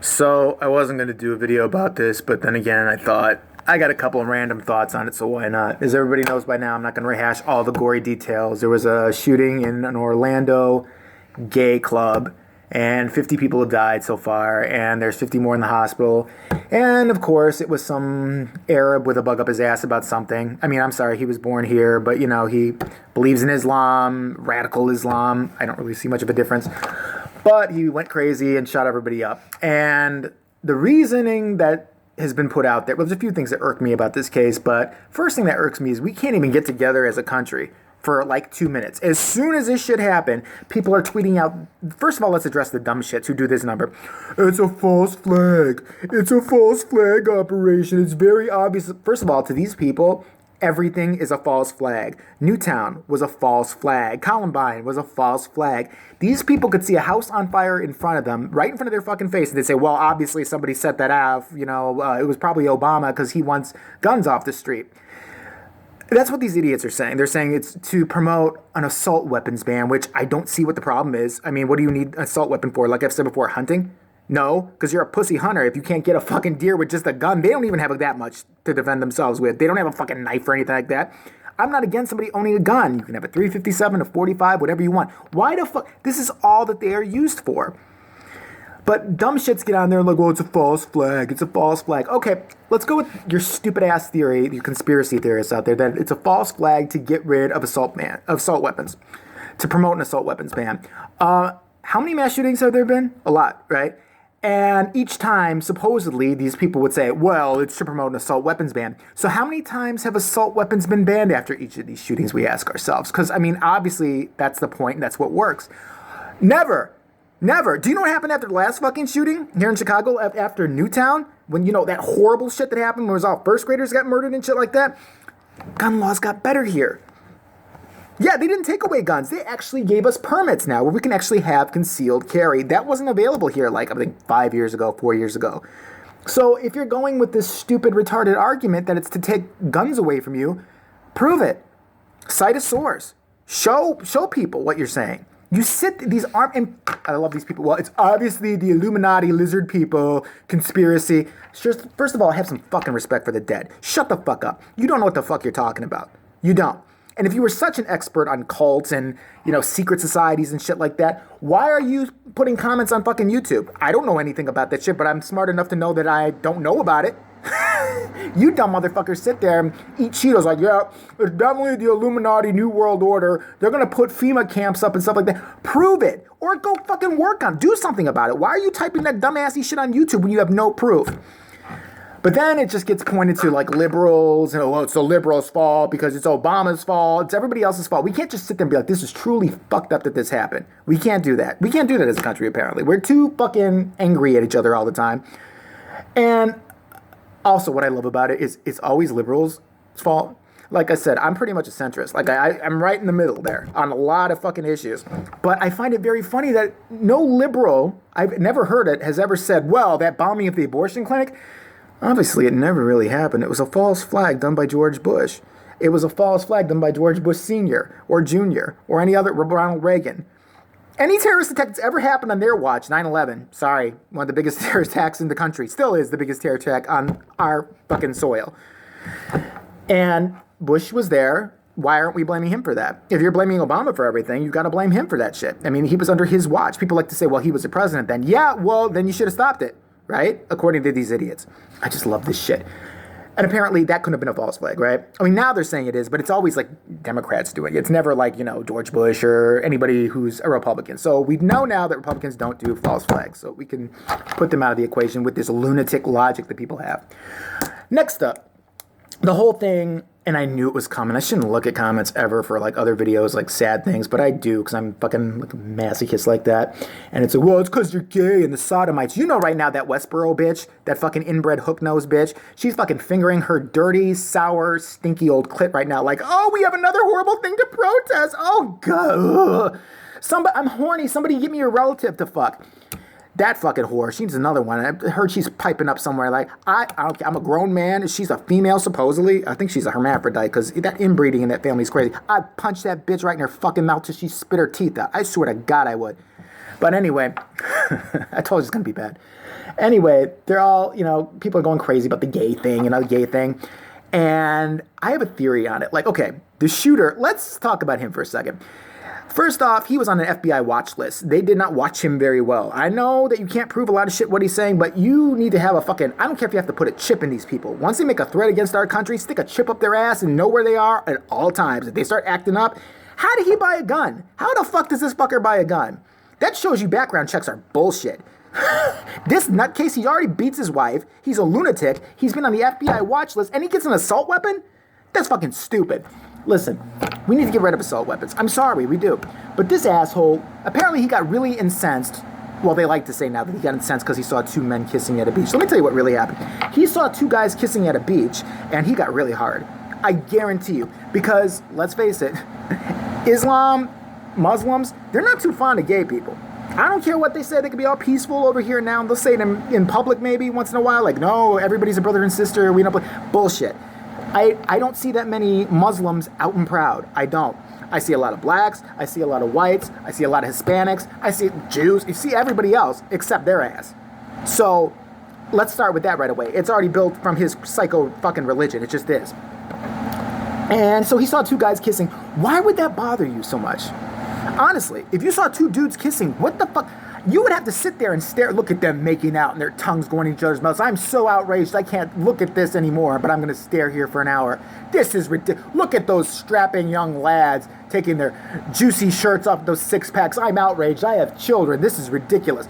So I wasn't going to do a video about this, but then again, I thought I got a couple of random thoughts on it, so why not? As everybody knows by now, I'm not going to rehash all the gory details. There was a shooting in an Orlando gay club, and 50 people have died so far, and there's 50 more in the hospital. And of course, it was some Arab with a bug up his ass about something. I mean, I'm sorry, he was born here, but you know, he believes in Islam, radical Islam. I don't really see much of a difference. But he went crazy and shot everybody up. And the reasoning that has been put out there, well, there's a few things that irk me about this case, but first thing that irks me is we can't even get together as a country for like 2 minutes. As soon as this shit happened, people are tweeting out, first of all, let's address the dumb shits who do this number. It's a false flag. It's a false flag operation. It's very obvious. First of all, to these people, everything is a false flag. Newtown was a false flag. Columbine was a false flag. These people could see a house on fire in front of them, right in front of their fucking face, and they'd say, well, obviously somebody set that off. You know, it was probably Obama because he wants guns off the street. That's what these idiots are saying. They're saying it's to promote an assault weapons ban, which I don't see what the problem is. I mean, what do you need an assault weapon for? Like I've said before, hunting? No, because you're a pussy hunter. If you can't get a fucking deer with just a gun, they don't even have that much to defend themselves with. They don't have a fucking knife or anything like that. I'm not against somebody owning a gun. You can have a 357, a 45, whatever you want. Why the fuck? This is all that they are used for. But dumb shits get on there and like, oh, it's a false flag. It's a false flag. Okay, let's go with your stupid ass theory, your conspiracy theorists out there, that it's a false flag to get rid of assault weapons, to promote an assault weapons ban. How many mass shootings have there been? A lot, right? And each time, supposedly, these people would say, well, it's to promote an assault weapons ban. So how many times have assault weapons been banned after each of these shootings, we ask ourselves? Because, I mean, obviously, that's the point, and that's what works. Never. Never. Do you know what happened after the last fucking shooting here in Chicago, after Newtown? When, you know, that horrible shit that happened where it was all first graders got murdered and shit like that? Gun laws got better here. Yeah, they didn't take away guns. They actually gave us permits now where we can actually have concealed carry. That wasn't available here like, I think, 5 years ago, 4 years ago. So if you're going with this stupid, retarded argument that it's to take guns away from you, prove it. Cite a source. Show people what you're saying. You sit, these aren't, and I love these people. Well, it's obviously the Illuminati, lizard people, conspiracy. Just, first of all, have some fucking respect for the dead. Shut the fuck up. You don't know what the fuck you're talking about. You don't. And if you were such an expert on cults and, you know, secret societies and shit like that, why are you putting comments on fucking YouTube? I don't know anything about that shit, but I'm smart enough to know that I don't know about it. You dumb motherfuckers sit there and eat Cheetos like, yeah, it's definitely the Illuminati New World Order. They're going to put FEMA camps up and stuff like that. Prove it. Or go fucking work on it. Do something about it. Why are you typing that dumbassy shit on YouTube when you have no proof? But then it just gets pointed to like liberals, and well, it's the liberals' fault because it's Obama's fault. It's everybody else's fault. We can't just sit there and be like, this is truly fucked up that this happened. We can't do that. We can't do that as a country, apparently. We're too fucking angry at each other all the time. And also what I love about it is it's always liberals' fault. Like I said, I'm pretty much a centrist. Like I'm right in the middle there on a lot of fucking issues. But I find it very funny that no liberal, I've never heard it, has ever said, well, that bombing of the abortion clinic, obviously, it never really happened. It was a false flag done by George Bush. It was a false flag done by George Bush Sr. or Jr. or any other, Ronald Reagan. Any terrorist attack that's ever happened on their watch, 9/11, sorry, one of the biggest terror attacks in the country, still is the biggest terror attack on our fucking soil. And Bush was there. Why aren't we blaming him for that? If you're blaming Obama for everything, you've got to blame him for that shit. I mean, he was under his watch. People like to say, well, he was the president then. Yeah, well, then you should have stopped it. Right? According to these idiots. I just love this shit. And apparently that couldn't have been a false flag, right? I mean, now they're saying it is, but it's always like Democrats doing it. It's never like, you know, George Bush or anybody who's a Republican. So we know now that Republicans don't do false flags. So we can put them out of the equation with this lunatic logic that people have. Next up, the whole thing, and I knew it was coming. I shouldn't look at comments ever for like other videos, like sad things, but I do because I'm fucking like a masochist like that. And it's like, well, it's because you're gay and the sodomites. You know right now that Westboro bitch, that fucking inbred hook-nosed bitch, she's fucking fingering her dirty, sour, stinky old clit right now. Like, oh, we have another horrible thing to protest. Oh, God. I'm horny. Somebody give me a relative to fuck. That fucking whore. She's another one. I heard she's piping up somewhere like, I'm a grown man. She's a female, supposedly. I think she's a hermaphrodite because that inbreeding in that family is crazy. I'd punch that bitch right in her fucking mouth till she spit her teeth out. I swear to God I would. But anyway, I told you it's going to be bad. Anyway, they're all, people are going crazy about the gay thing, the gay thing. And I have a theory on it. Like, okay, the shooter, let's talk about him for a second. First off, he was on an FBI watch list. They did not watch him very well. I know that you can't prove a lot of shit what he's saying, but you need to have I don't care if you have to put a chip in these people. Once they make a threat against our country, stick a chip up their ass and know where they are at all times. If they start acting up, how did he buy a gun? How the fuck does this fucker buy a gun? That shows you background checks are bullshit. This nutcase, he already beats his wife. He's a lunatic. He's been on the FBI watch list, and he gets an assault weapon? That's fucking stupid. Listen, we need to get rid of assault weapons. I'm sorry, we do. But this asshole, apparently he got really incensed. Well, they like to say now that he got incensed because he saw two men kissing at a beach. Let me tell you what really happened. He saw two guys kissing at a beach, and he got really hard. I guarantee you. Because, let's face it, Islam, Muslims, they're not too fond of gay people. I don't care what they say. They can be all peaceful over here now. They'll say it in public maybe once in a while. Like, no, everybody's a brother and sister. We don't play. Bullshit. I don't see that many Muslims out and proud. I don't. I see a lot of blacks. I see a lot of whites. I see a lot of Hispanics. I see Jews. You see everybody else except their ass. So let's start with that right away. It's already built from his psycho fucking religion. It just is. And so he saw two guys kissing. Why would that bother you so much? Honestly, if you saw two dudes kissing, what the fuck? You would have to sit there and look at them making out and their tongues going in each other's mouths. I'm so outraged. I can't look at this anymore, but I'm going to stare here for an hour. This is ridiculous. Look at those strapping young lads taking their juicy shirts off those six packs. I'm outraged. I have children. This is ridiculous.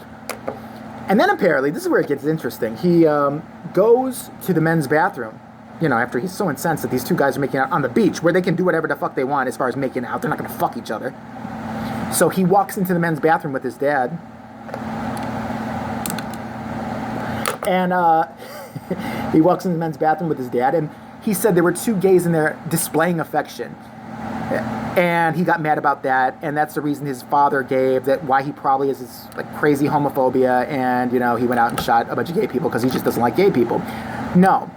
And then apparently, this is where it gets interesting. He goes to the men's bathroom, after he's so incensed that these two guys are making out on the beach where they can do whatever the fuck they want as far as making out. They're not going to fuck each other. So he walks into the men's bathroom with his dad. And he walks into the men's bathroom with his dad, and he said there were two gays in there displaying affection. And he got mad about that, and that's the reason his father gave, that why he probably is this crazy homophobia, and, he went out and shot a bunch of gay people because he just doesn't like gay people. No.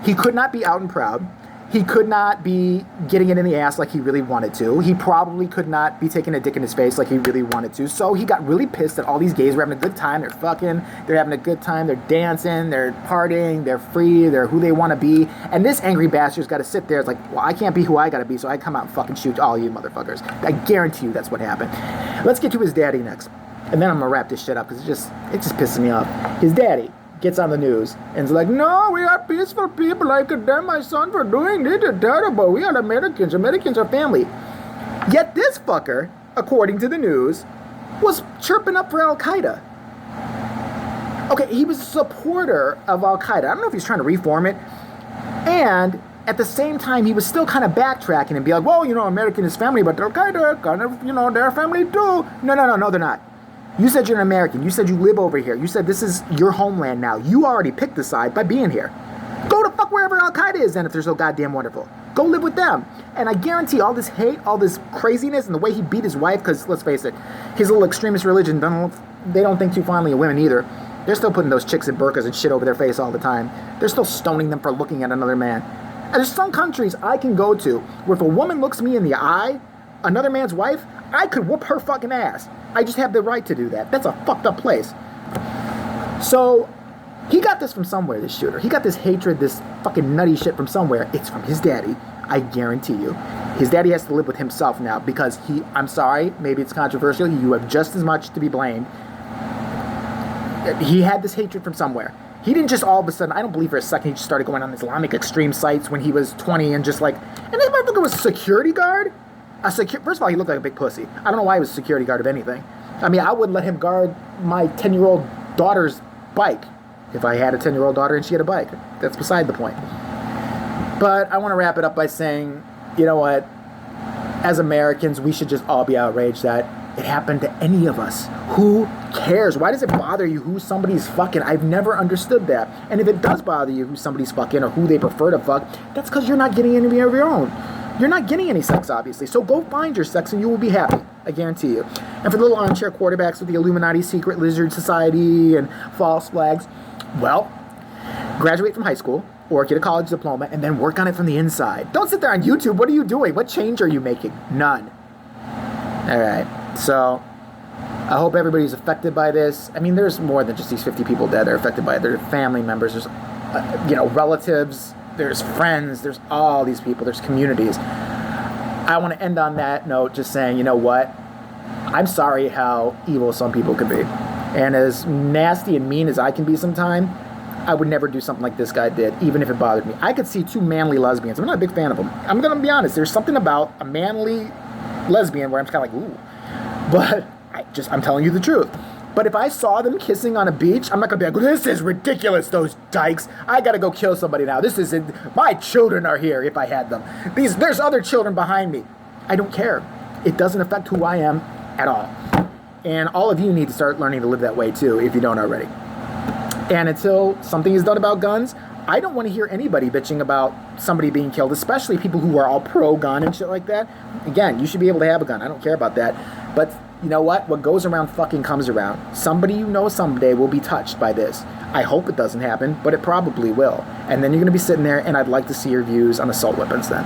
He could not be out and proud. He could not be getting it in the ass like he really wanted to. He probably could not be taking a dick in his face like he really wanted to. So he got really pissed that all these gays were having a good time. They're fucking. They're having a good time. They're dancing. They're partying. They're free. They're who they want to be. And this angry bastard's got to sit there. It's like, well, I can't be who I got to be, so I come out and fucking shoot all you motherfuckers. I guarantee you that's what happened. Let's get to his daddy next. And then I'm going to wrap this shit up because it just pisses me off. His daddy gets on the news and is like, no, we are peaceful people. I condemn my son for doing this. It's terrible. We are Americans. Americans are family. Yet this fucker, according to the news, was chirping up for Al-Qaeda. Okay, he was a supporter of Al-Qaeda. I don't know if he's trying to reform it. And at the same time, he was still kind of backtracking and be like, well, American is family, but Al-Qaeda, kind of, they're family too. No, they're not. You said you're an American. You said you live over here. You said this is your homeland now. You already picked the side by being here. Go to fuck wherever Al-Qaeda is then if they're so goddamn wonderful. Go live with them. And I guarantee all this hate, all this craziness, and the way he beat his wife, because let's face it, his little extremist religion, they don't think too fondly of women either. They're still putting those chicks in burqas and shit over their face all the time. They're still stoning them for looking at another man. And there's some countries I can go to where if a woman looks me in the eye, another man's wife, I could whoop her fucking ass. I just have the right to do that. That's a fucked up place. So, he got this from somewhere, this shooter. He got this hatred, this fucking nutty shit from somewhere. It's from his daddy. I guarantee you. His daddy has to live with himself now because I'm sorry, maybe it's controversial. You have just as much to be blamed. He had this hatred from somewhere. He didn't just all of a sudden, I don't believe for a second, he just started going on Islamic extreme sites when he was 20 and just and this motherfucker was a security guard? First of all, he looked like a big pussy. I don't know why he was a security guard of anything. I mean, I wouldn't let him guard my 10-year-old daughter's bike if I had a 10-year-old daughter and she had a bike. That's beside the point. But I want to wrap it up by saying, you know what? As Americans, we should just all be outraged that it happened to any of us. Who cares? Why does it bother you who somebody's fucking? I've never understood that. And if it does bother you who somebody's fucking or who they prefer to fuck, that's because you're not getting any of your own. You're not getting any sex, obviously. So go find your sex and you will be happy. I guarantee you. And for the little armchair quarterbacks with the Illuminati, Secret Lizard Society, and false flags, well, graduate from high school or get a college diploma and then work on it from the inside. Don't sit there on YouTube. What are you doing? What change are you making? None. All right. So I hope everybody's affected by this. I mean, there's more than just these 50 people dead that are affected by it. There are family members, there's, relatives, there's friends, there's all these people, there's communities. I want to end on that note just saying, you know what? I'm sorry how evil some people can be. And as nasty and mean as I can be sometimes, I would never do something like this guy did, even if it bothered me. I could see two manly lesbians. I'm not a big fan of them. I'm going to be honest. There's something about a manly lesbian where I'm kind of like, ooh. But I'm telling you the truth. But if I saw them kissing on a beach, I'm not going to be like, this is ridiculous, those dykes. I got to go kill somebody now. My children are here if I had them. There's other children behind me. I don't care. It doesn't affect who I am at all. And all of you need to start learning to live that way too, if you don't already. And until something is done about guns, I don't want to hear anybody bitching about somebody being killed, especially people who are all pro-gun and shit like that. Again, you should be able to have a gun. I don't care about that. But you know what? What goes around fucking comes around. Somebody you know someday will be touched by this. I hope it doesn't happen, but it probably will. And then you're going to be sitting there, and I'd like to see your views on assault weapons then.